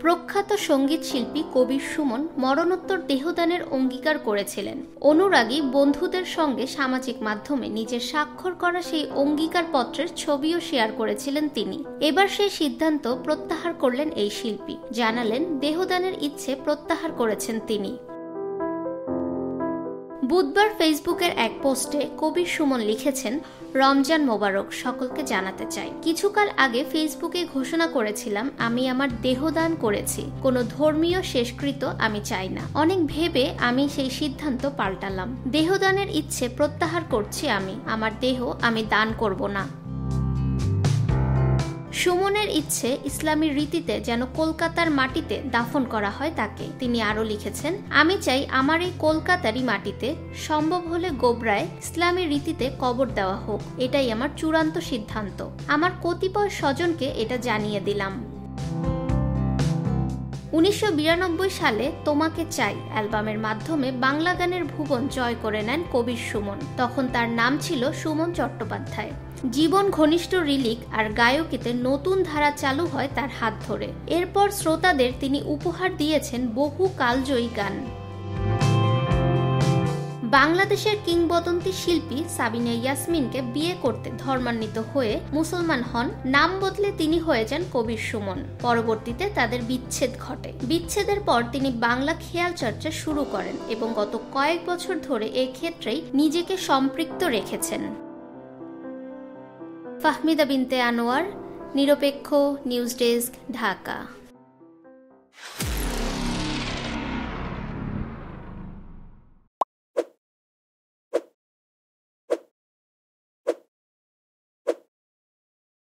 প্রখ্যাত সঙ্গীত শিল্পী কবির সুমন মরণোত্তর দেহদানের অঙ্গীকার করেছিলেন। অনুরাগী বন্ধুদের সঙ্গে সামাজিক মাধ্যমে নিজের স্বাক্ষর করা সেই অঙ্গীকার পত্রের ছবিও শেয়ার করেছিলেন তিনি। এবার সেই সিদ্ধান্ত প্রত্যাহার করলেন এই শিল্পী, জানালেন দেহদানের ইচ্ছে প্রত্যাহার করেছেন তিনি। বুধবার ফেসবুকের এক পোস্টে কবির সুমন লিখেছেন, রমজান মোবারক, সকলকে জানাতে চাই, কিছুকাল আগে ফেসবুকে ঘোষণা করেছিলাম আমি আমার দেহদান করেছি, কোনো ধর্মীয় শেষকৃত্য আমি চাই না। অনেক ভেবে আমি সেই সিদ্ধান্ত পাল্টালাম। দেহদানের ইচ্ছে প্রত্যাহার করছি আমি, আমার দেহ আমি দান করব না। সুমনের ইচ্ছে ইসলামী রীতিতে যেন কলকাতার মাটিতে দাফন করা হয় তাকে। তিনি আরো লিখেছেন, আমি চাই আমার এই কলকাতারই মাটিতে সম্ভব হলে গোবরায় ইসলামী রীতিতে কবর দেওয়া হোক। এটাই আমার চূড়ান্ত সিদ্ধান্ত। আমার কতিপয় স্বজনকে এটা জানিয়ে দিলাম। 1992 সালে তোমাকে চাই অ্যালবামের মাধ্যমে বাংলা গানের ভুবন জয় করে নেন কবির সুমন। তখন তার নাম ছিল সুমন চট্টোপাধ্যায়। জীবন ঘনিষ্ঠ রিলিক আর গায়কিতে নতুন ধারা চালু হয় তার হাত ধরে। এরপর শ্রোতাদের তিনি উপহার দিয়েছেন বহু কালজয়ী গান। বাংলাদেশের কিংবদন্তি শিল্পী সাবিনা ইয়াসমিনকে বিয়ে করতে ধর্মান্বিত হয়ে মুসলমান হন। নাম বদলে তিনি হয়ে যান কবির সুমন। পরবর্তীতে তাদের বিচ্ছেদ ঘটে। বিচ্ছেদের পর তিনি বাংলা খেয়াল চর্চা শুরু করেন এবং গত কয়েক বছর ধরে এই ক্ষেত্রেই নিজেকে সম্পৃক্ত রেখেছেন। ফাহমিদা বিনতে আনোয়ার, নিরপেক্ষ নিউজ ডেস্ক, ঢাকা।